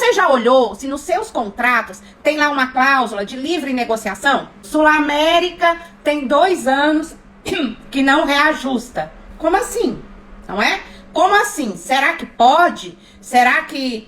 Você já olhou se nos seus contratos tem lá uma cláusula de livre negociação? Sul América tem 2 anos que não reajusta. Como assim? Não é? Como assim? Será que pode? Será que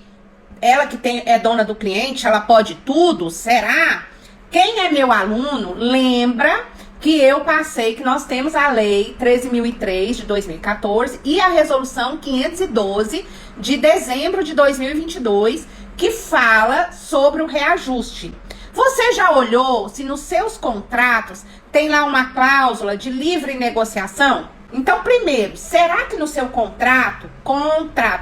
ela que é dona do cliente, ela pode tudo? Será? Quem é meu aluno lembra que eu passei, que nós temos a Lei 13.003 de 2014 e a Resolução 512 de dezembro de 2022, que fala sobre o reajuste. Você já olhou se nos seus contratos tem lá uma cláusula de livre negociação? Então, primeiro, será que no seu contrato,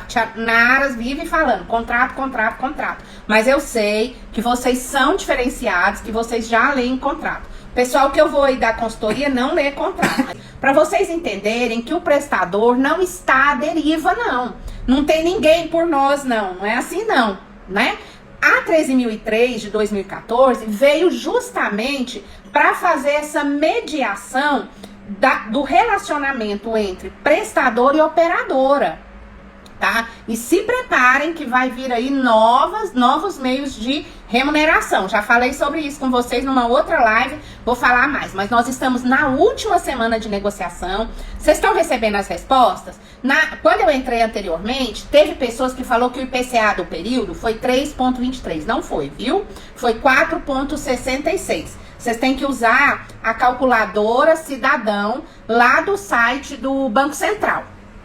Tia Naras vive falando, contrato, mas eu sei que vocês são diferenciados, que vocês já leem contrato. Pessoal que eu vou aí dar consultoria não lê contrato. Para vocês entenderem que o prestador não está à deriva, não. Não tem ninguém por nós, não. Não é assim, não, né? A 13.003 de 2014 veio justamente para fazer essa mediação do relacionamento entre prestador e operadora, tá? E se preparem que vai vir aí novos meios de remuneração. Já falei sobre isso com vocês numa outra live, vou falar mais. Mas nós estamos na última semana de negociação. Vocês estão recebendo as respostas? Quando eu entrei anteriormente, teve pessoas que falou que o IPCA do período foi 3,23. Não foi, viu? Foi 4,66. Vocês têm que usar a calculadora Cidadão lá do site do Banco Central,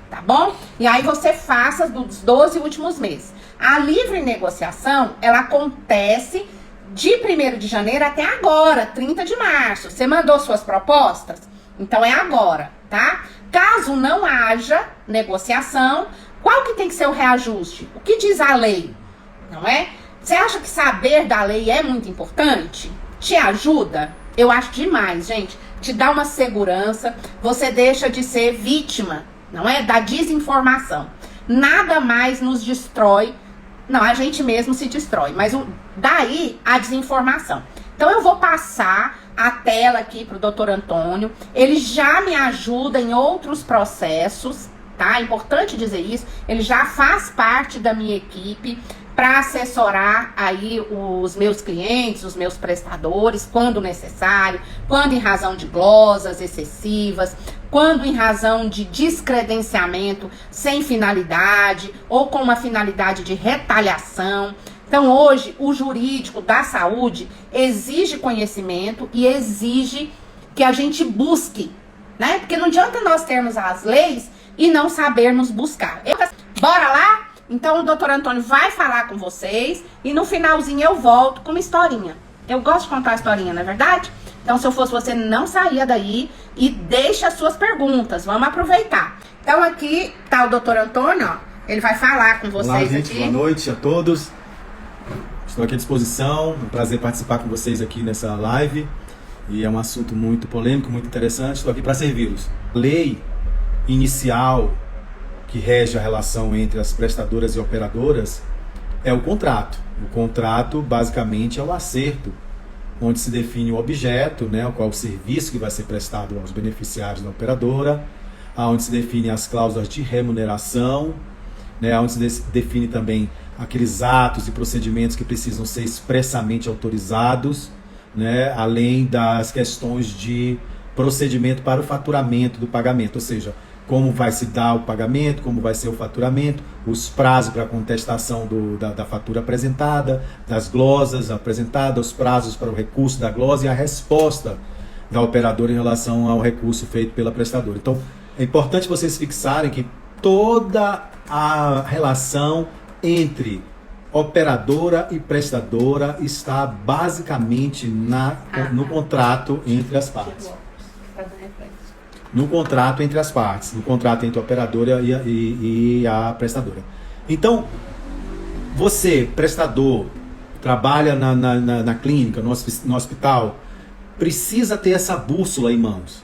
tá bom? E aí você faça dos 12 últimos meses. A livre negociação, ela acontece de 1º de janeiro até agora, 30 de março. Você mandou suas propostas? Então é agora, tá? Caso não haja negociação, qual que tem que ser o reajuste? O que diz a lei? Não é? Você acha que saber da lei é muito importante? Te ajuda? Eu acho demais, gente. Te dá uma segurança, você deixa de ser vítima, não é? Da desinformação. Nada mais nos destrói. Não, a gente mesmo se destrói, mas daí a desinformação. Então eu vou passar a tela aqui pro Dr. Antônio. Ele já me ajuda em outros processos, tá? É importante dizer isso. Ele já faz parte da minha equipe para assessorar aí os meus clientes, os meus prestadores, quando necessário, quando em razão de glosas excessivas, quando em razão de descredenciamento sem finalidade ou com uma finalidade de retaliação. Então hoje o jurídico da saúde exige conhecimento e exige que a gente busque, né? Porque não adianta nós termos as leis e não sabermos buscar. Bora lá? Então o Dr. Antônio vai falar com vocês e no finalzinho eu volto com uma historinha. Eu gosto de contar historinha, não é verdade? Então se eu fosse você, não saía daí e deixa as suas perguntas. Vamos aproveitar. Então aqui tá o Dr. Antônio, ó. Ele vai falar com vocês. Olá, gente. Aqui. Boa noite a todos. Estou aqui à disposição. Um prazer participar com vocês aqui nessa live. E é um assunto muito polêmico, muito interessante. Estou aqui para servi-los. Lei inicial que rege a relação entre as prestadoras e operadoras é o contrato. O contrato, basicamente, é o acerto, onde se define o objeto, né, qual o serviço que vai ser prestado aos beneficiários da operadora, onde se define as cláusulas de remuneração, né, onde se define também aqueles atos e procedimentos que precisam ser expressamente autorizados, né, além das questões de procedimento para o faturamento do pagamento, ou seja, como vai se dar o pagamento, como vai ser o faturamento, os prazos para contestação da fatura apresentada, das glosas apresentadas, os prazos para o recurso da glosa e a resposta da operadora em relação ao recurso feito pela prestadora. Então, é importante vocês fixarem que toda a relação entre operadora e prestadora está basicamente no contrato entre as partes. No contrato entre as partes, no contrato entre a operadora e a prestadora. Então, você, prestador, trabalha na clínica, no hospital, precisa ter essa bússola em mãos.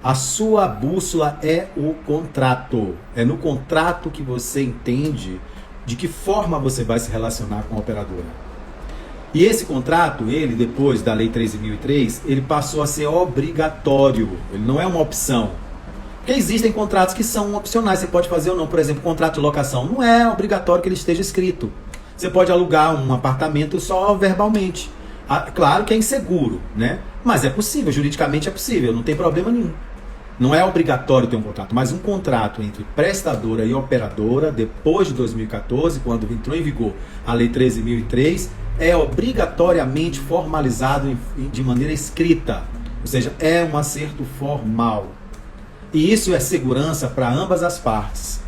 A sua bússola é o contrato. É no contrato que você entende de que forma você vai se relacionar com a operadora. E esse contrato, ele, depois da Lei 13.003, ele passou a ser obrigatório. Ele não é uma opção. Porque existem contratos que são opcionais, você pode fazer ou não. Por exemplo, contrato de locação. Não é obrigatório que ele esteja escrito. Você pode alugar um apartamento só verbalmente. Claro que é inseguro, né? Mas é possível, juridicamente é possível, não tem problema nenhum. Não é obrigatório ter um contrato, mas um contrato entre prestadora e operadora, depois de 2014, quando entrou em vigor a Lei 13.003, é obrigatoriamente formalizado de maneira escrita. Ou seja, é um acerto formal. E isso é segurança para ambas as partes.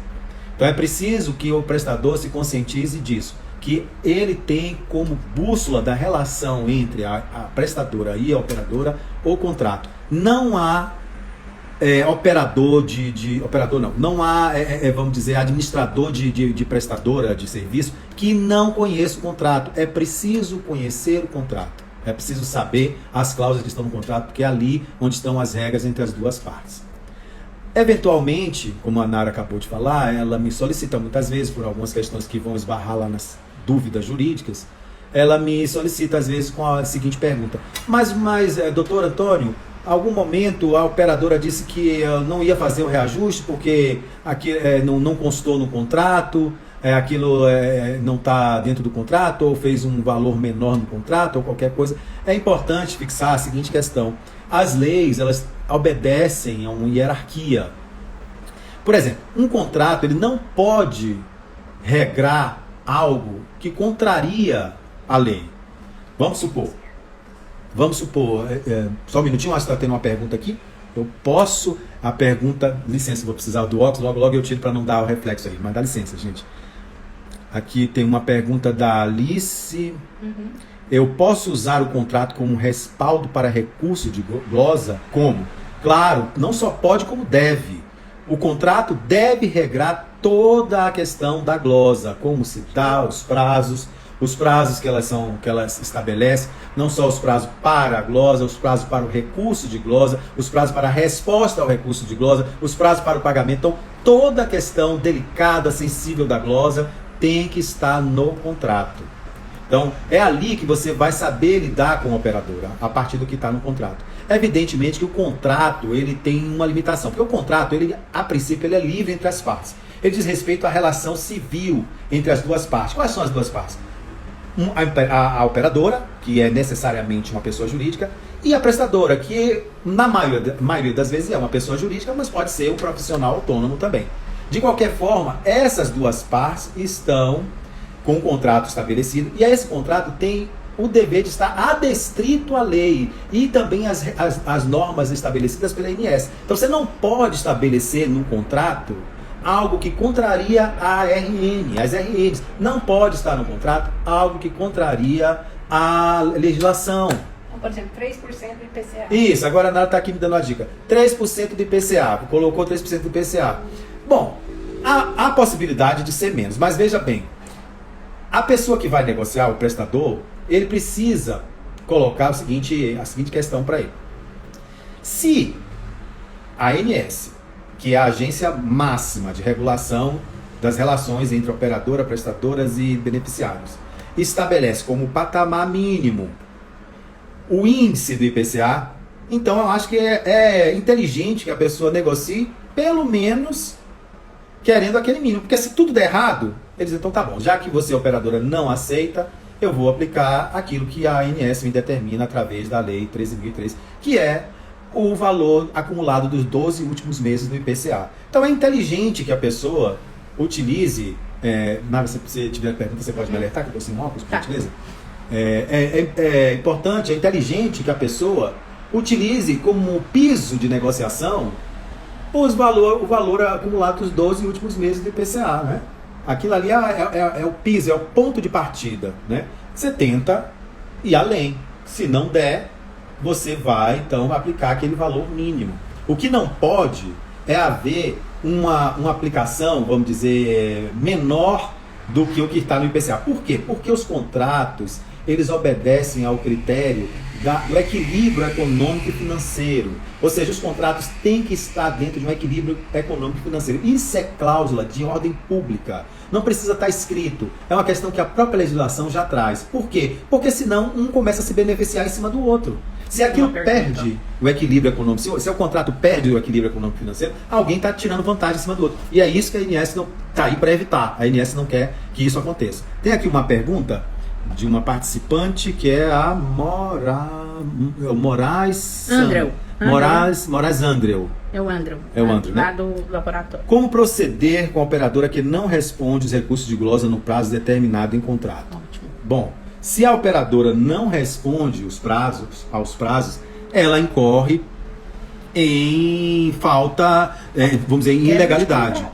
Então é preciso que o prestador se conscientize disso, que ele tem como bússola da relação entre a prestadora e a operadora o contrato. Não há não há, vamos dizer, administrador de prestadora de serviço que não conheça o contrato. É preciso conhecer o contrato. É preciso saber as cláusulas que estão no contrato, porque é ali onde estão as regras entre as duas partes. Eventualmente, como a Nara acabou de falar, ela me solicita muitas vezes por algumas questões que vão esbarrar lá nas dúvidas jurídicas, ela me solicita às vezes com a seguinte pergunta: mas doutor Antônio, algum momento a operadora disse que não ia fazer o reajuste porque aqui não constou no contrato, aquilo não está dentro do contrato, ou fez um valor menor no contrato, ou qualquer coisa. É importante fixar a seguinte questão: as leis, elas obedecem a uma hierarquia. Por exemplo, um contrato ele não pode regrar algo que contraria a lei. Vamos supor, só um minutinho, acho que está tendo uma pergunta aqui. A pergunta, licença, vou precisar do óculos, logo eu tiro para não dar o reflexo aí, mas dá licença, gente. Aqui tem uma pergunta da Alice. Eu posso usar o contrato como respaldo para recurso de glosa? Como? Claro, não só pode, como deve. O contrato deve regrar toda a questão da glosa, como citar os prazos que elas estabelecem, não só os prazos para a glosa, os prazos para o recurso de glosa, os prazos para a resposta ao recurso de glosa, os prazos para o pagamento. Então, toda a questão delicada, sensível da glosa tem que estar no contrato. Então, é ali que você vai saber lidar com a operadora, a partir do que está no contrato. Evidentemente que o contrato ele tem uma limitação, porque o contrato, a princípio, ele é livre entre as partes. Ele diz respeito à relação civil entre as duas partes. Quais são as duas partes? A operadora, que é necessariamente uma pessoa jurídica, e a prestadora, que na maioria das vezes é uma pessoa jurídica, mas pode ser um profissional autônomo também. De qualquer forma, essas duas partes estão com o contrato estabelecido, e esse contrato tem o dever de estar adstrito à lei e também as normas estabelecidas pela ANS. Então você não pode estabelecer no contrato algo que contraria a RN, as RNs. Não pode estar no contrato algo que contraria a legislação. Por exemplo, 3% do IPCA. Isso, agora a Nara está aqui me dando uma dica. 3% do IPCA, colocou 3% do IPCA. Bom, há possibilidade de ser menos, mas veja bem, a pessoa que vai negociar, o prestador, ele precisa colocar a seguinte questão para ele. Se a ANS, que é a agência máxima de regulação das relações entre operadora, prestadoras e beneficiários, estabelece como patamar mínimo o índice do IPCA, então eu acho que é inteligente que a pessoa negocie pelo menos querendo aquele mínimo, porque se tudo der errado, eles dizem, então tá bom, já que você, operadora, não aceita, eu vou aplicar aquilo que a ANS me determina através da Lei 13.003, que é o valor acumulado dos 12 últimos meses do IPCA. Então é inteligente que a pessoa utilize, se você tiver pergunta, você pode me alertar, que eu estou sem óculos, por gentileza? É importante, é inteligente que a pessoa utilize como piso de negociação o valor acumulado dos 12 últimos meses do IPCA, né? Aquilo ali é o piso, é o ponto de partida, né? Você tenta ir além. Se não der, você vai, então, aplicar aquele valor mínimo. O que não pode é haver uma aplicação, vamos dizer, menor do que o que está no IPCA. Por quê? Porque os contratos, eles obedecem ao critério do equilíbrio econômico e financeiro. Ou seja, os contratos têm que estar dentro de um equilíbrio econômico e financeiro. Isso é cláusula de ordem pública. Não precisa estar escrito. É uma questão que a própria legislação já traz. Por quê? Porque senão um começa a se beneficiar em cima do outro. Se aquilo perde o equilíbrio econômico, se o contrato perde o equilíbrio econômico e financeiro, alguém está tirando vantagem em cima do outro. E é isso que a ANS está aí para evitar. A ANS não quer que isso aconteça. Tem aqui uma pergunta de uma participante que é a Moraes Andreu. Moraes Andreu. É o Andrew. É o Andrew, lá né? do laboratório. Como proceder com a operadora que não responde os recursos de glosa no prazo determinado em contrato? Ótimo. Bom, se a operadora não responde aos prazos, ela incorre em falta, vamos dizer, em ilegalidade.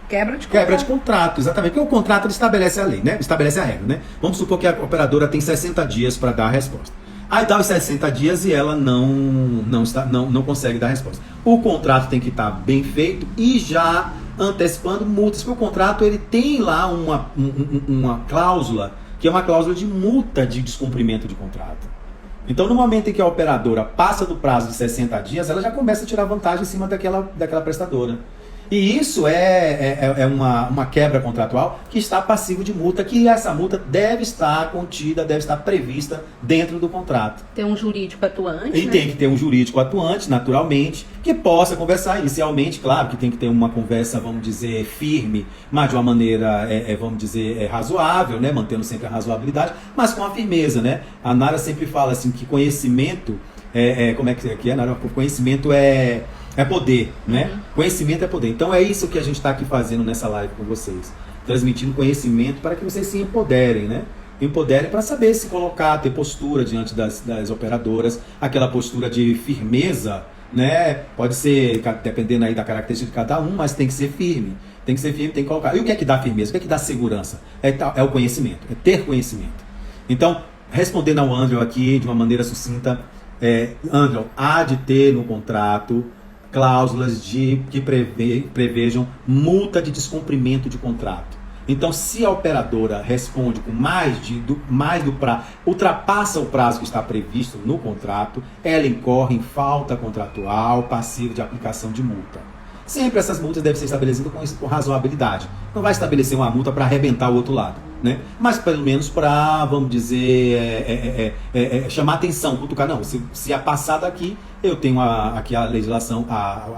Quebra de contrato. Quebra de contrato, exatamente. Porque o contrato ele estabelece a lei, né? Estabelece a regra, né? Vamos supor que a operadora tem 60 dias para dar a resposta. Aí dá os 60 dias e ela não consegue dar a resposta. O contrato tem que estar bem feito e já antecipando multas. Porque o contrato ele tem lá uma cláusula, que é uma cláusula de multa de descumprimento de contrato. Então, no momento em que a operadora passa do prazo de 60 dias, ela já começa a tirar vantagem em cima daquela prestadora. E isso é uma quebra contratual que está passivo de multa, que essa multa deve estar contida, deve estar prevista dentro do contrato. Tem um jurídico atuante, E né? tem que ter um jurídico atuante, naturalmente, que possa conversar inicialmente, claro que tem que ter uma conversa, vamos dizer, firme, mas de uma maneira, vamos dizer, razoável, né? Mantendo sempre a razoabilidade, mas com a firmeza, né? A Nara sempre fala assim que conhecimento, como é que é, Nara? Conhecimento é poder, né? Uhum. Conhecimento é poder. Então é isso que a gente está aqui fazendo nessa live com vocês. Transmitindo conhecimento para que vocês se empoderem, né? Empoderem para saber se colocar, ter postura diante das operadoras, aquela postura de firmeza, né? Pode ser, dependendo aí da característica de cada um, mas tem que ser firme. Tem que ser firme, tem que colocar. E o que é que dá firmeza? O que é que dá segurança? É o conhecimento, é ter conhecimento. Então, respondendo ao Andrew aqui de uma maneira sucinta, Andrew, há de ter no contrato cláusulas que prevejam multa de descumprimento de contrato. Então, se a operadora responde com mais do prazo, ultrapassa o prazo que está previsto no contrato, ela incorre em falta contratual passiva de aplicação de multa. Sempre essas multas devem ser estabelecidas com razoabilidade. Não vai estabelecer uma multa para arrebentar o outro lado, né? Mas pelo menos para, vamos dizer, chamar atenção, cutucar. Não, se é passado aqui, eu tenho aqui a legislação,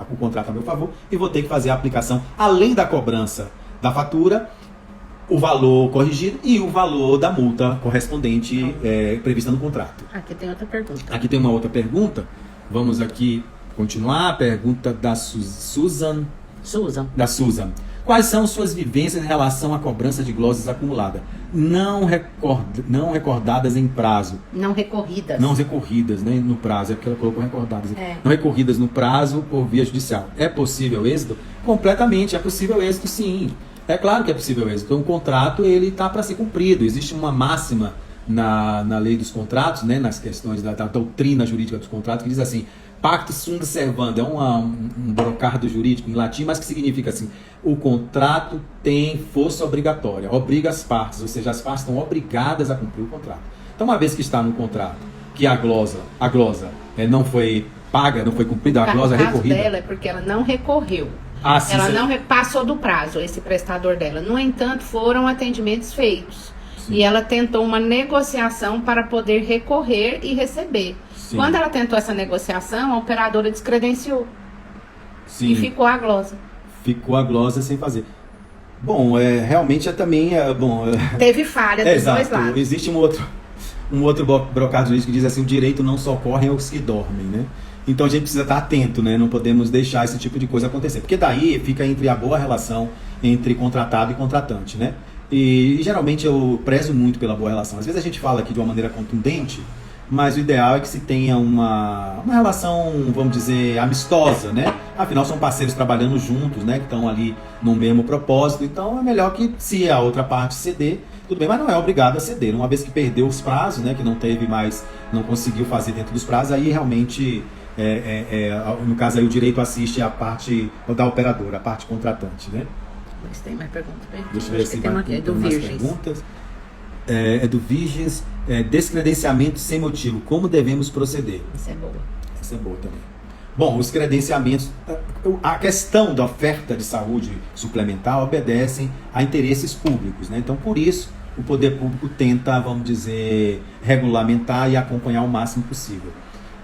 o contrato a meu favor, e vou ter que fazer a aplicação, além da cobrança da fatura, o valor corrigido e o valor da multa correspondente prevista no contrato. Aqui tem outra pergunta. Aqui tem uma outra pergunta. Vamos aqui continuar. A pergunta da Susan. Quais são suas vivências em relação à cobrança de glosas acumulada? Não recordadas em prazo. Não recorridas. Não recorridas, né, no prazo. É porque ela colocou recordadas. É. Não recorridas no prazo por via judicial. É possível êxito? Completamente. É possível êxito, sim. É claro que é possível êxito. Um contrato ele está para ser cumprido. Existe uma máxima na lei dos contratos, né, nas questões da doutrina jurídica dos contratos, que diz assim: pacta sunt servanda, é um brocardo jurídico em latim, mas que significa assim: o contrato tem força obrigatória, obriga as partes, ou seja, as partes estão obrigadas a cumprir o contrato. Então, uma vez que está no contrato que a glosa não foi paga, não foi cumprida, a glosa é recorrida. recorrida. O caso dela é porque ela não recorreu. Sim, ela não passou do prazo, esse prestador dela. No entanto, foram atendimentos feitos. Sim. E ela tentou uma negociação para poder recorrer e receber. Sim. Quando ela tentou essa negociação, a operadora descredenciou. Sim. E ficou a glosa. Ficou a glosa sem fazer. Bom, realmente também Teve falha dos exato. dois lados. Existe um outro brocado jurídico que diz assim: o direito não socorre aos que dormem, né? Então a gente precisa estar atento, né? Não podemos deixar esse tipo de coisa acontecer, porque daí fica entre a boa relação entre contratado e contratante, né? E geralmente eu prezo muito pela boa relação. Às vezes a gente fala aqui de uma maneira contundente, mas o ideal é que se tenha uma relação, vamos dizer, amistosa, né? Afinal, são parceiros trabalhando juntos, né? Que estão ali no mesmo propósito. Então, é melhor que, se a outra parte ceder, tudo bem, mas não é obrigado a ceder. Uma vez que perdeu os prazos, né? Que não teve mais, não conseguiu fazer dentro dos prazos, aí realmente, no caso aí, o direito assiste a parte da operadora, a parte contratante, né? Mas tem mais perguntas. Deixa eu ver se tem uma aqui, do umas Virgens. perguntas. É do Vigens, descredenciamento sem motivo. Como devemos proceder? Isso é boa. Essa é boa também. Bom, os credenciamentos, a questão da oferta de saúde suplementar obedecem a interesses públicos, né? Então, por isso, o poder público tenta, vamos dizer, regulamentar e acompanhar o máximo possível.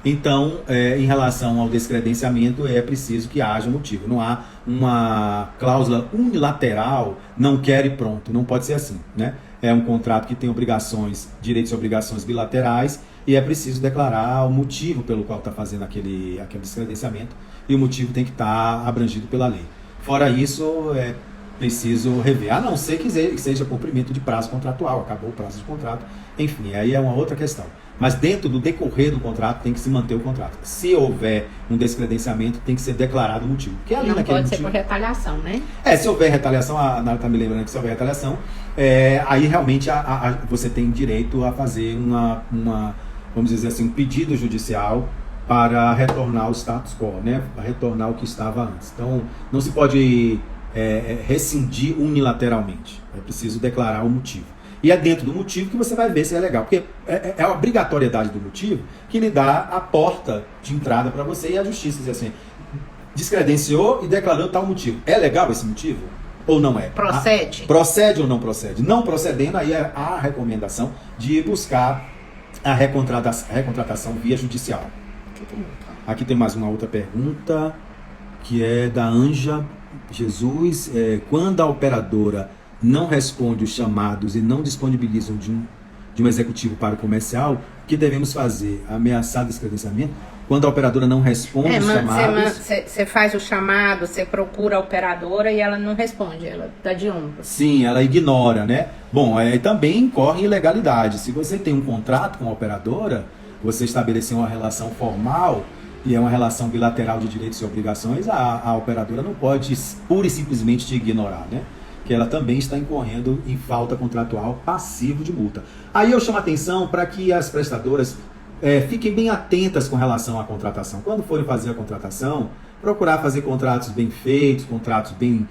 Então, em relação ao descredenciamento, é preciso que haja motivo. Não há uma cláusula unilateral, não quer e pronto. Não pode ser assim, né? É um contrato que tem obrigações, direitos e obrigações bilaterais, e é preciso declarar o motivo pelo qual está fazendo aquele descredenciamento, e o motivo tem que estar abrangido pela lei. Fora isso, é preciso rever, a não ser que seja cumprimento de prazo contratual, acabou o prazo de contrato, enfim, aí é uma outra questão. Mas dentro do decorrer do contrato tem que se manter o contrato. Se houver um descredenciamento, tem que ser declarado o motivo. Porque ali não naquele pode motivo, ser por retaliação, né? se houver retaliação, a Nara está me lembrando que se houver retaliação, aí realmente você tem direito a fazer vamos dizer assim, um pedido judicial para retornar ao status quo, né? Para retornar ao que estava antes. Então, não se pode rescindir unilateralmente. É preciso declarar o motivo. E é dentro do motivo que você vai ver se é legal. Porque é a obrigatoriedade do motivo que lhe dá a porta de entrada para você, e a justiça diz assim, descredenciou e declarou tal motivo. É legal esse motivo? Ou não é? Procede? Procede ou não procede? Não procedendo, aí é a recomendação de buscar a recontratação via judicial. Aqui tem mais uma outra pergunta, que é da Anja Jesus. Quando a operadora não responde os chamados e não disponibilizam de um executivo para o comercial, o que devemos fazer? Ameaçar descredenciamento? Quando a operadora não responde os chamados... Você faz o chamado, você procura a operadora e ela não responde, ela dá de ombro. Sim, ela ignora, né? Bom, também incorre ilegalidade. Se você tem um contrato com a operadora, você estabeleceu uma relação formal e é uma relação bilateral de direitos e obrigações, a operadora não pode pura e simplesmente te ignorar, né? Que ela também está incorrendo em falta contratual passivo de multa. Aí eu chamo a atenção para que as prestadoras fiquem bem atentas com relação à contratação. Quando forem fazer a contratação, procurar fazer contratos bem feitos, contratos bem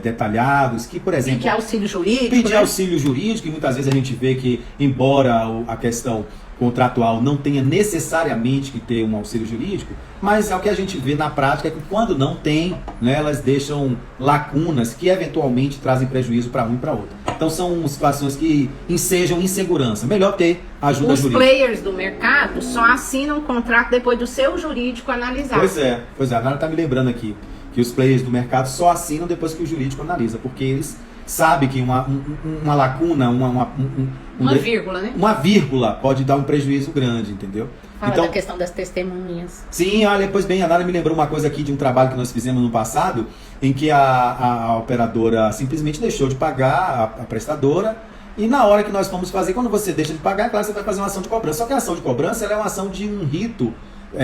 detalhados, que, por exemplo... Pedir auxílio jurídico, Pedir auxílio jurídico, e muitas vezes a gente vê que, embora a questão contratual não tenha necessariamente que ter um auxílio jurídico, mas é o que a gente vê na prática, é que quando não tem, né, elas deixam lacunas que eventualmente trazem prejuízo para um e para outro. Então são situações que ensejam insegurança. Melhor ter ajuda jurídica. Os players do mercado só assinam um contrato depois do seu jurídico analisar. Pois é. A Nara está me lembrando aqui que os players do mercado só assinam depois que o jurídico analisa, porque eles sabem que uma lacuna, uma vírgula, né? Uma vírgula pode dar um prejuízo grande, entendeu? Fala então, da questão das testemunhas. Sim, olha, pois bem, a Nara me lembrou uma coisa aqui de um trabalho que nós fizemos no passado, em que a operadora simplesmente deixou de pagar a prestadora, e na hora que nós fomos fazer, quando você deixa de pagar, é claro que você vai fazer uma ação de cobrança. Só que a ação de cobrança ela é uma ação de um rito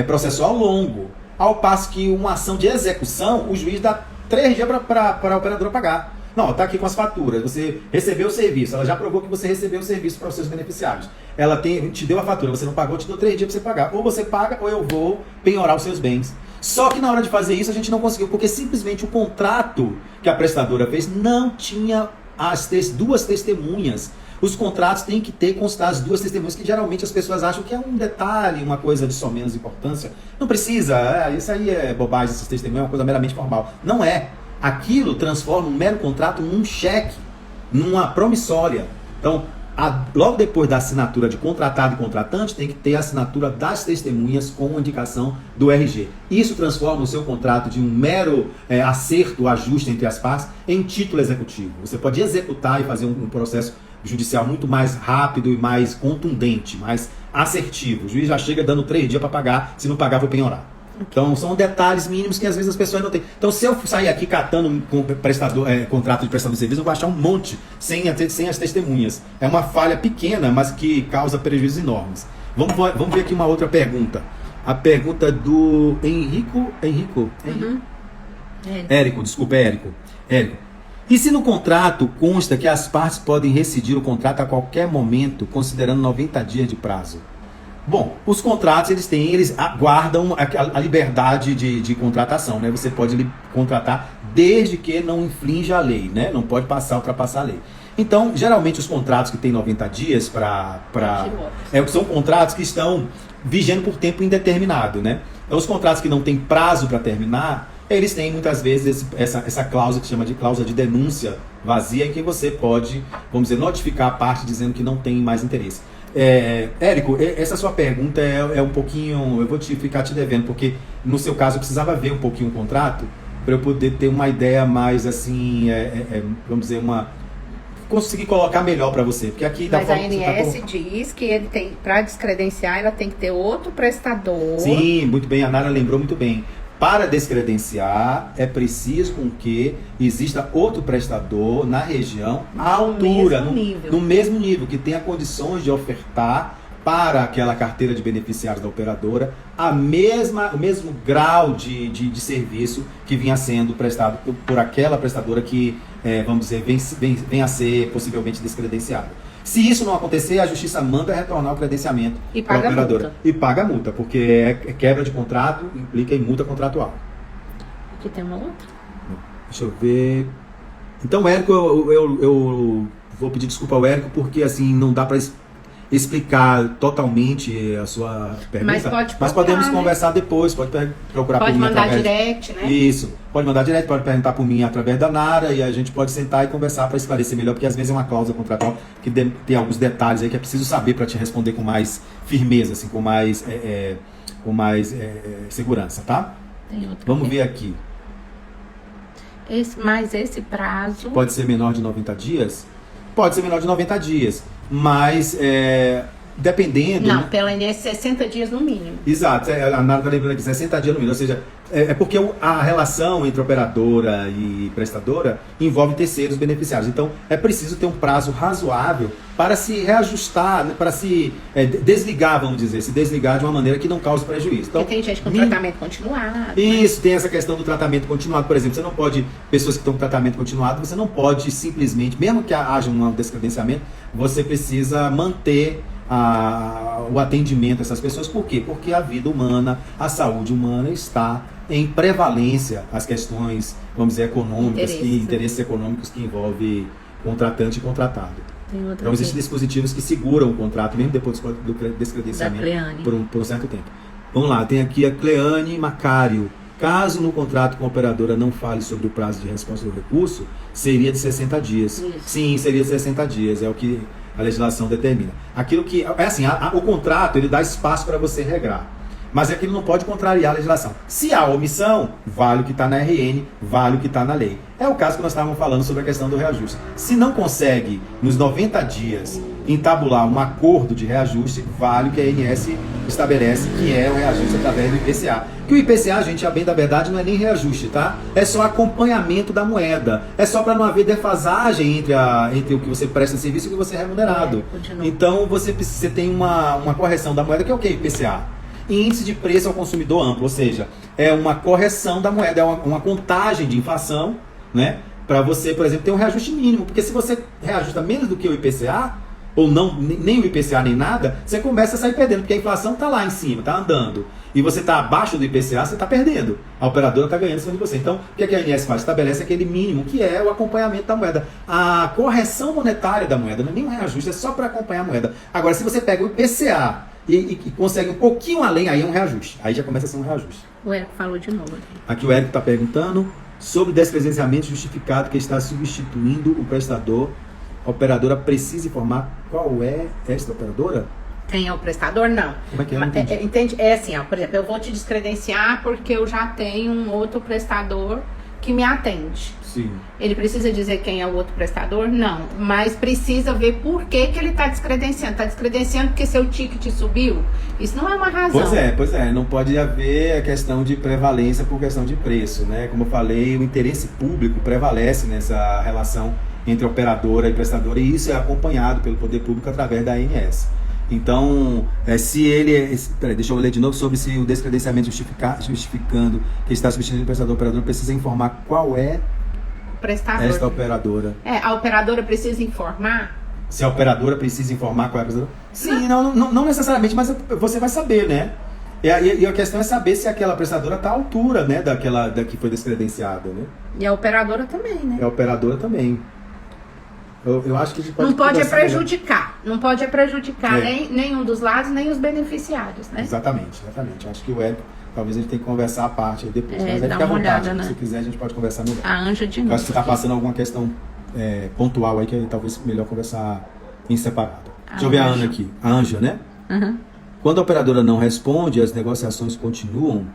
processual longo, ao passo que uma ação de execução, o juiz dá 3 dias para a operadora pagar. Não, está aqui com as faturas, você recebeu o serviço, ela já provou que você recebeu o serviço para os seus beneficiários. Ela te deu a fatura, você não pagou, te deu 3 dias para você pagar. Ou você paga, ou eu vou penhorar os seus bens. Só que na hora de fazer isso a gente não conseguiu, porque simplesmente o contrato que a prestadora fez não tinha as 2 testemunhas. Os contratos têm que ter constar as 2 testemunhas, que geralmente as pessoas acham que é um detalhe, uma coisa de só menos importância. Não precisa, isso aí é bobagem, essas testemunhas é uma coisa meramente formal. Não é. Aquilo transforma um mero contrato num cheque, numa promissória. Então, logo depois da assinatura de contratado e contratante, tem que ter a assinatura das testemunhas com a indicação do RG. Isso transforma o seu contrato de um mero acerto, ajuste entre as partes, em título executivo. Você pode executar e fazer um processo judicial muito mais rápido e mais contundente, mais assertivo. O juiz já chega dando 3 dias para pagar, se não pagar, vou penhorar. Então são detalhes mínimos que às vezes as pessoas não têm. Então se eu sair aqui catando contrato de prestador de serviço, eu vou achar um monte sem as testemunhas. É uma falha pequena, mas que causa prejuízos enormes. Vamos ver aqui uma outra pergunta. A pergunta do Érico. Érico. E se no contrato consta que as partes podem rescindir o contrato a qualquer momento, considerando 90 dias de prazo? Bom, os contratos eles guardam a liberdade de contratação, né? Você pode contratar desde que não infrinja a lei, né? Não pode ultrapassar a lei. Então, geralmente os contratos que têm 90 dias são contratos que estão vigendo por tempo indeterminado, né? Então, os contratos que não têm prazo para terminar, eles têm muitas vezes essa cláusula que chama de cláusula de denúncia vazia, em que você pode, vamos dizer, notificar a parte dizendo que não tem mais interesse. Érico, essa sua pergunta é um pouquinho, eu vou ficar te devendo, porque no seu caso eu precisava ver um pouquinho o contrato para eu poder ter uma ideia mais assim, vamos dizer, conseguir colocar melhor para você, porque aqui mas a ANS diz que ele tem, para descredenciar, ela tem que ter outro prestador. Sim, muito bem, a Nara lembrou muito bem. Para descredenciar, é preciso com que exista outro prestador na região à altura, no mesmo nível, que tenha condições de ofertar para aquela carteira de beneficiários da operadora o mesmo grau de serviço que vinha sendo prestado por aquela prestadora que, vamos dizer, vem a ser possivelmente descredenciada. Se isso não acontecer, a justiça manda retornar o credenciamento para a operadora. Multa. E paga a multa, porque é quebra de contrato, implica em multa contratual. Aqui tem uma outra. Deixa eu ver. Então, Érico, eu vou pedir desculpa ao Érico, porque assim, não dá para explicar totalmente a sua pergunta. Mas podemos conversar depois, pode procurar por mim. Pode mandar direct, né? Isso, pode mandar direct, pode perguntar por mim através da Nara, e a gente pode sentar e conversar para esclarecer melhor, porque às vezes é uma cláusula contratual que tem alguns detalhes aí que é preciso saber para te responder com mais firmeza, assim, com mais segurança, tá? Vamos ver aqui. Esse prazo... Pode ser menor de 90 dias? Pode ser menor de 90 dias. Mas, dependendo... Não, pela ANS, 60 dias no mínimo. Exato, a Nara está lembrando aqui, 60 dias no mínimo. Ou seja, porque a relação entre operadora e prestadora envolve terceiros beneficiários. Então, é preciso ter um prazo razoável para se reajustar, para se desligar, vamos dizer, se desligar de uma maneira que não cause prejuízo. Então, porque tem gente com tratamento continuado. Isso, tem essa questão do tratamento continuado. Por exemplo, você não pode, pessoas que estão com tratamento continuado, você não pode simplesmente, mesmo que haja um descredenciamento, você precisa manter o atendimento a essas pessoas. Por quê? Porque a vida humana, a saúde humana está em prevalência as questões, vamos dizer, econômicas, interesses econômicos que envolvem contratante e contratado. Então existem dispositivos que seguram o contrato, mesmo depois do descredenciamento, por um certo tempo. Vamos lá, tem aqui a Cleane Macário. Caso no contrato com a operadora não fale sobre o prazo de resposta do recurso, seria de 60 dias. Isso. Sim, seria de 60 dias, é o que a legislação determina. Aquilo que, o contrato, ele dá espaço para você regrar, mas aquilo não pode contrariar a legislação. Se há omissão, vale o que está na RN, vale o que está na lei. É o caso que nós estávamos falando sobre a questão do reajuste. Se não consegue, nos 90 dias, entabular um acordo de reajuste, vale o que a ANS estabelece, que é o reajuste através do IPCA. Que o IPCA, gente, a bem da verdade, não é nem reajuste, tá? É só acompanhamento da moeda. É só para não haver defasagem entre o que você presta serviço e o que você é remunerado. Então, você tem uma correção da moeda, que é o que? IPCA. Índice de preço ao consumidor amplo, ou seja, é uma correção da moeda, é uma contagem de inflação, né? Para você, por exemplo, ter um reajuste mínimo. Porque se você reajusta menos do que o IPCA, ou não, nem o IPCA nem nada, você começa a sair perdendo, porque a inflação está lá em cima, está andando. E você está abaixo do IPCA, você está perdendo. A operadora está ganhando em cima de você. Então, o que a ANS faz? Estabelece aquele mínimo, que é o acompanhamento da moeda. A correção monetária da moeda, não é nem um reajuste, é só para acompanhar a moeda. Agora, se você pega o IPCA e consegue um pouquinho além, aí é um reajuste. Aí já começa a ser um reajuste. O Érico falou de novo. Aqui o Érico está perguntando sobre descredenciamento justificado que está substituindo o prestador. A operadora precisa informar qual é esta operadora? Quem é o prestador? Não. Como é que é? Entende? É assim, ó, por exemplo, eu vou te descredenciar porque eu já tenho um outro prestador que me atende. Sim. Ele precisa dizer quem é o outro prestador? Não. Mas precisa ver por que ele está descredenciando. Está descredenciando porque seu ticket subiu? Isso não é uma razão. Pois é. Não pode haver a questão de prevalência por questão de preço, né? Como eu falei, o interesse público prevalece nessa relação entre operadora e prestadora, e isso é acompanhado pelo poder público através da ANS. Então, se ele... Peraí, deixa eu ler de novo sobre se o descredenciamento justificando que está substituindo o prestador. O operador precisa informar qual é prestador. Esta operadora. A operadora precisa informar? Se a operadora precisa informar qual é a prestadora? Sim, não necessariamente, mas você vai saber, né? E a questão é saber se aquela prestadora está à altura, né, da que foi descredenciada, né? E a operadora também, né? E a operadora também. Eu acho que a gente pode não pode conversar prejudicar. Não pode prejudicar É. nenhum dos lados, nem os beneficiários, né? Exatamente. Eu acho que o Érico, talvez a gente tenha que conversar a parte aí depois. É, Mas aí dá fica à uma vontade. olhada, né? Se quiser, a gente pode conversar melhor. A Anja de Eu novo. acho que você está passando alguma questão pontual aí, que é talvez melhor conversar em separado. Deixa eu ver a Ana aqui. A Anja, né? Uhum. Quando a operadora não responde, as negociações continuam?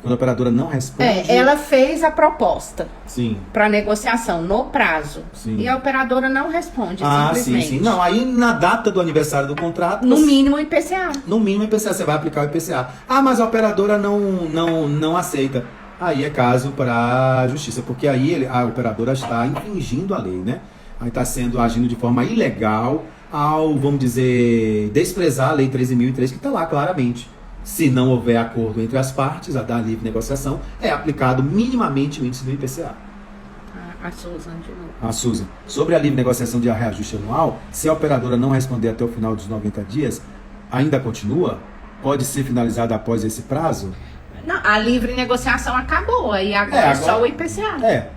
Quando a operadora não responde... Ela fez a proposta Sim. para negociação no prazo. Sim. E a operadora não responde, Ah, simplesmente. sim. Não, aí na data do aniversário do contrato... No mínimo IPCA. No mínimo IPCA, você vai aplicar o IPCA. Ah, mas a operadora não aceita. Aí é caso para a justiça, porque aí a operadora está infringindo a lei, né? Aí está agindo de forma ilegal ao, vamos dizer, desprezar a lei 13.003, que está lá claramente. Se não houver acordo entre as partes, a da livre negociação, é aplicado minimamente o índice do IPCA. A Susan de novo. A Susan, sobre a livre negociação de reajuste anual, se a operadora não responder até o final dos 90 dias, ainda continua? Pode ser finalizada após esse prazo? Não, a livre negociação acabou, aí agora é só o IPCA.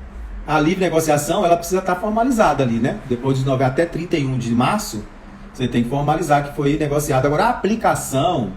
A livre negociação, ela precisa estar formalizada ali, né? Depois dos 9 até 31 de março, você tem que formalizar que foi negociado. Agora, a aplicação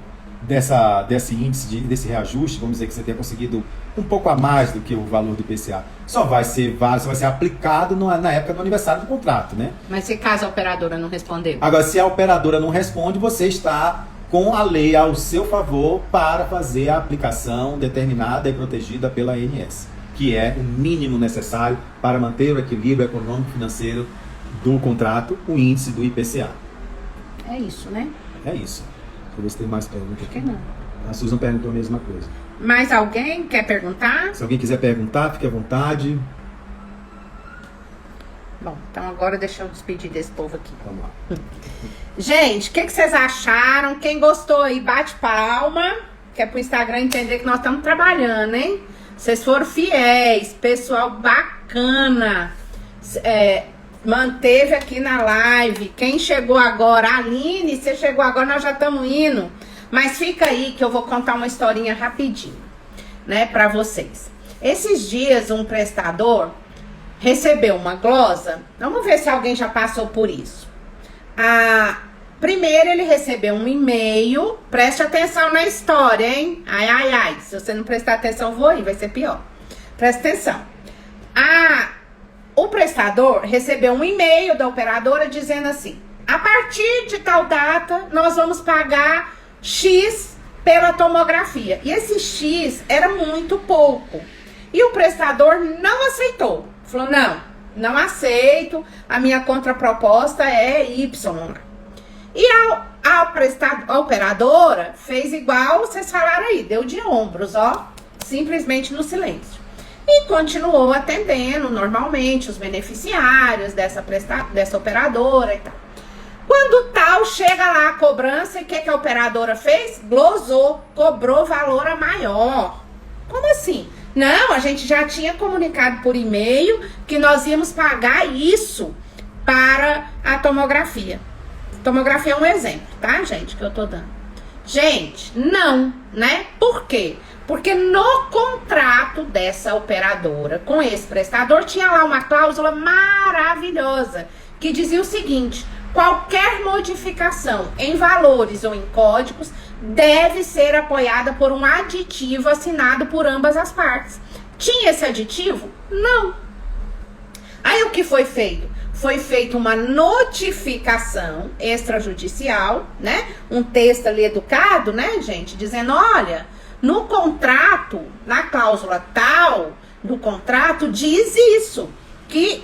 desse índice, desse reajuste, vamos dizer que você tenha conseguido um pouco a mais do que o valor do IPCA, só vai ser aplicado na época do aniversário do contrato, né? Mas se caso a operadora não respondeu? Agora, se a operadora não responde, você está com a lei ao seu favor para fazer a aplicação determinada e protegida pela ANS, que é o mínimo necessário para manter o equilíbrio econômico-financeiro do contrato, o índice do IPCA. É isso, né? É isso. Deixa eu ver se tem mais perguntas Acho que aqui. não. A Susan perguntou a mesma coisa. Mais alguém quer perguntar? Se alguém quiser perguntar, fique à vontade. Bom, então agora deixa eu despedir desse povo aqui. Vamos lá. Gente, o que vocês acharam? Quem gostou aí, bate palma. Que é pro Instagram entender que nós estamos trabalhando, hein? Vocês foram fiéis, pessoal bacana. Manteve aqui na live. Quem chegou agora? Aline, você chegou agora, nós já estamos indo. Mas fica aí que eu vou contar uma historinha rapidinho, né, pra vocês. Esses dias um prestador recebeu uma glosa. Vamos ver se alguém já passou por isso. Primeiro ele recebeu um e-mail. Preste atenção na história, hein? Ai, ai, ai. Se você não prestar atenção, vou ir, vai ser pior. Presta atenção. O prestador recebeu um e-mail da operadora dizendo assim: a partir de tal data, nós vamos pagar X pela tomografia. E esse X era muito pouco. E o prestador não aceitou. Falou, não aceito, a minha contraproposta é Y. E a operadora fez igual vocês falaram aí, deu de ombros, ó, simplesmente no silêncio. E continuou atendendo normalmente os beneficiários dessa operadora e tal. Quando tal, chega lá a cobrança e o que a operadora fez? Glosou, cobrou valor a maior. Como assim? Não, a gente já tinha comunicado por e-mail que nós íamos pagar isso para a tomografia. Tomografia é um exemplo, tá, gente, que eu tô dando. Gente, não, né? Por quê? Porque no contrato dessa operadora com esse prestador tinha lá uma cláusula maravilhosa que dizia o seguinte: qualquer modificação em valores ou em códigos deve ser apoiada por um aditivo assinado por ambas as partes. Tinha esse aditivo? Não. Aí o que foi feito? Foi feita uma notificação extrajudicial, né? Um texto ali educado, né, gente? Dizendo, olha, no contrato, na cláusula tal do contrato, diz isso. Que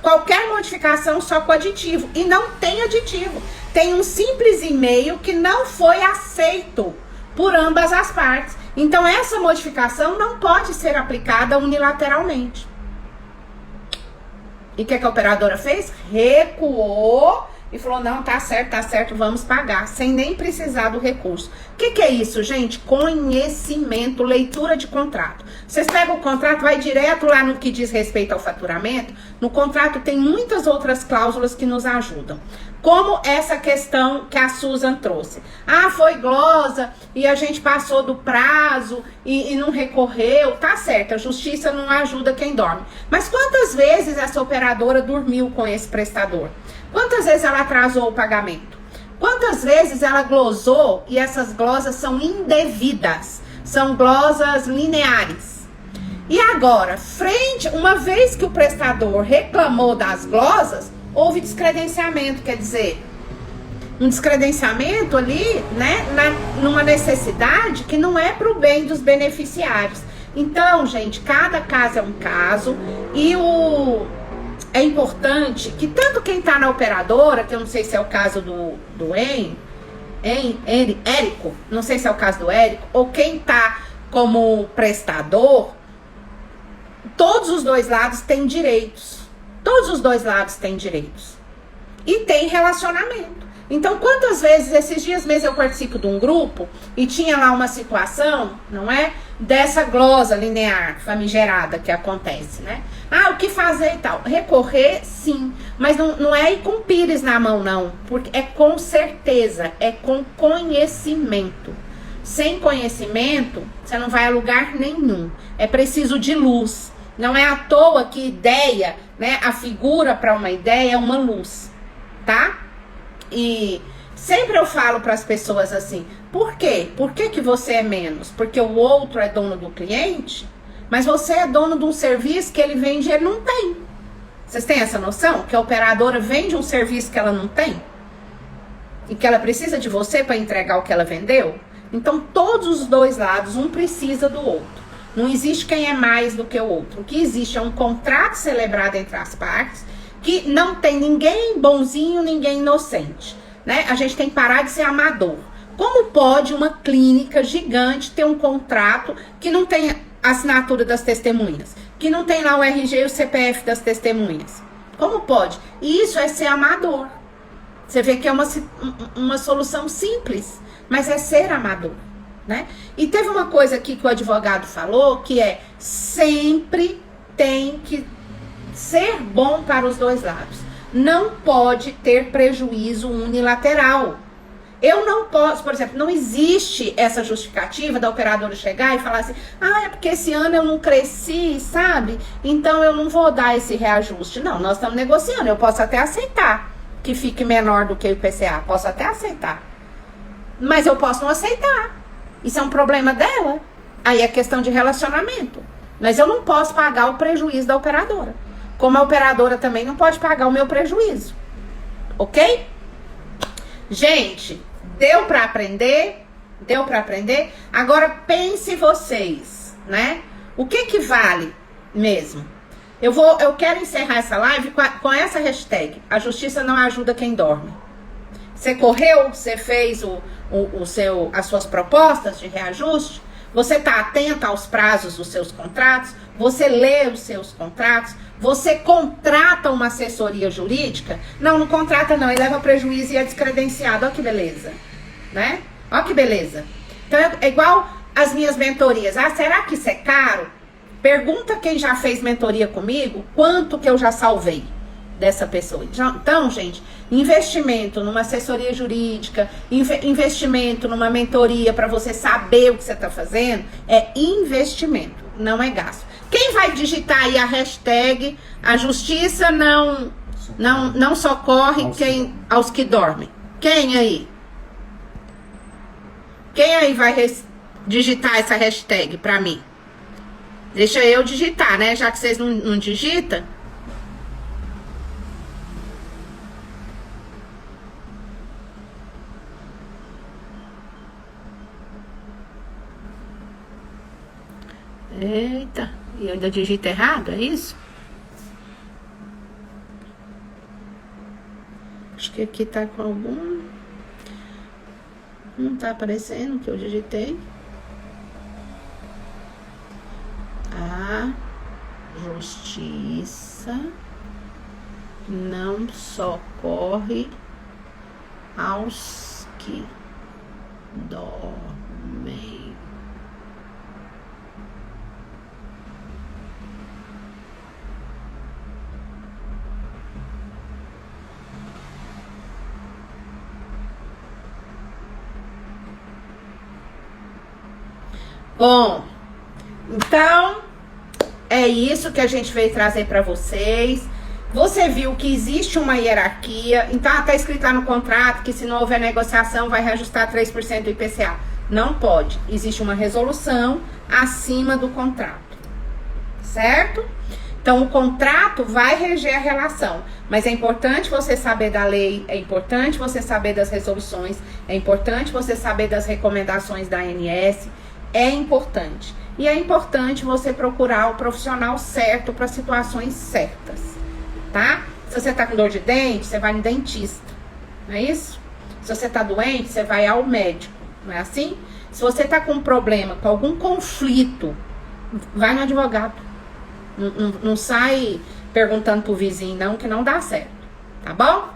qualquer modificação só com aditivo. E não tem aditivo. Tem um simples e-mail que não foi aceito por ambas as partes. Então, essa modificação não pode ser aplicada unilateralmente. E o que a operadora fez? Recuou e falou, não, tá certo, vamos pagar, sem nem precisar do recurso. O que é isso, gente? Conhecimento, leitura de contrato. Vocês pegam o contrato, vai direto lá no que diz respeito ao faturamento. No contrato tem muitas outras cláusulas que nos ajudam. Como essa questão que a Susan trouxe. Ah, foi glosa e a gente passou do prazo e não recorreu. Tá certo, a justiça não ajuda quem dorme. Mas quantas vezes essa operadora dormiu com esse prestador? Quantas vezes ela atrasou o pagamento? Quantas vezes ela glosou e essas glosas são indevidas? São glosas lineares. E agora, uma vez que o prestador reclamou das glosas, houve descredenciamento, quer dizer, um descredenciamento ali, né, numa necessidade que não é para o bem dos beneficiários. Então, gente, cada caso é um caso e é importante que tanto quem está na operadora, que eu não sei se é o caso do Érico, não sei se é o caso do Érico, ou quem está como prestador, todos os dois lados têm direitos. Todos os dois lados têm direitos. E tem relacionamento. Então, quantas vezes, esses dias mesmo eu participo de um grupo e tinha lá uma situação, não é? Dessa glosa linear famigerada que acontece, né? Ah, o que fazer e tal? Recorrer, sim. Mas não é ir com pires na mão, não. Porque é com certeza, é com conhecimento. Sem conhecimento, você não vai a lugar nenhum. É preciso de luz. Não é à toa que ideia, né? A figura para uma ideia é uma luz, tá? E sempre eu falo para as pessoas assim, por quê? Por que você é menos? Porque o outro é dono do cliente, mas você é dono de um serviço que ele vende e ele não tem. Vocês têm essa noção? Que a operadora vende um serviço que ela não tem? E que ela precisa de você para entregar o que ela vendeu? Então, todos os dois lados, um precisa do outro. Não existe quem é mais do que o outro. O que existe é um contrato celebrado entre as partes, que não tem ninguém bonzinho, ninguém inocente, né? A gente tem que parar de ser amador. Como pode uma clínica gigante ter um contrato que não tem a assinatura das testemunhas? Que não tem lá o RG e o CPF das testemunhas? Como pode? E isso é ser amador. Você vê que é uma solução simples, mas é ser amador. Né? E teve uma coisa aqui que o advogado falou, que é sempre tem que ser bom para os dois lados. Não pode ter prejuízo unilateral. Eu não posso, por exemplo, não existe essa justificativa da operadora chegar e falar assim, ah, é porque esse ano eu não cresci, sabe? Então eu não vou dar esse reajuste. Não, nós estamos negociando, eu posso até aceitar que fique menor do que o IPCA, posso até aceitar. Mas eu posso não aceitar. Isso é um problema dela. Aí é questão de relacionamento. Mas eu não posso pagar o prejuízo da operadora. Como a operadora também não pode pagar o meu prejuízo. Ok? Gente, deu pra aprender? Deu pra aprender? Agora pense vocês, né? O que vale mesmo? Eu quero encerrar essa live com essa hashtag. A justiça não ajuda quem dorme. Você correu, você fez as suas propostas de reajuste, você está atento aos prazos dos seus contratos, você lê os seus contratos, você contrata uma assessoria jurídica? Não contrata não, ele leva prejuízo e é descredenciado. Olha que beleza, né? Olha que beleza. Então é igual as minhas mentorias. Ah, será que isso é caro? Pergunta quem já fez mentoria comigo, quanto que eu já salvei dessa pessoa. Então, gente, investimento numa assessoria jurídica, investimento numa mentoria para você saber o que você está fazendo, é investimento, não é gasto. Quem vai digitar aí a hashtag a justiça não socorre aos que dormem? Quem aí? Quem aí vai digitar essa hashtag para mim? Deixa eu digitar, né? Já que vocês não digitam. Eita, e eu ainda digito errado, é isso? Acho que aqui tá com algum... Não tá aparecendo o que eu digitei. A justiça não socorre aos que dormem. Bom, então é isso que a gente veio trazer para vocês. Você viu que existe uma hierarquia, então tá escrito lá no contrato que se não houver negociação vai reajustar 3% do IPCA. Não pode, existe uma resolução acima do contrato, certo? Então o contrato vai reger a relação, mas é importante você saber da lei, é importante você saber das resoluções, é importante você saber das recomendações da ANS, é importante. E é importante você procurar o profissional certo para situações certas, tá? Se você tá com dor de dente, você vai no dentista, não é isso? Se você tá doente, você vai ao médico, não é assim? Se você tá com um problema, com algum conflito, vai no advogado. Não sai perguntando pro vizinho, não, que não dá certo, tá bom?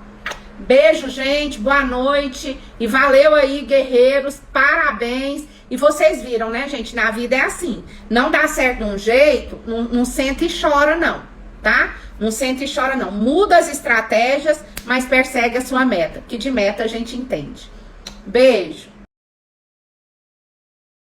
Beijo, gente, boa noite e valeu aí, guerreiros, parabéns. E vocês viram, né, gente, na vida é assim, não dá certo de um jeito, não senta e chora não, tá? Não senta e chora não, muda as estratégias, mas persegue a sua meta, que de meta a gente entende. Beijo.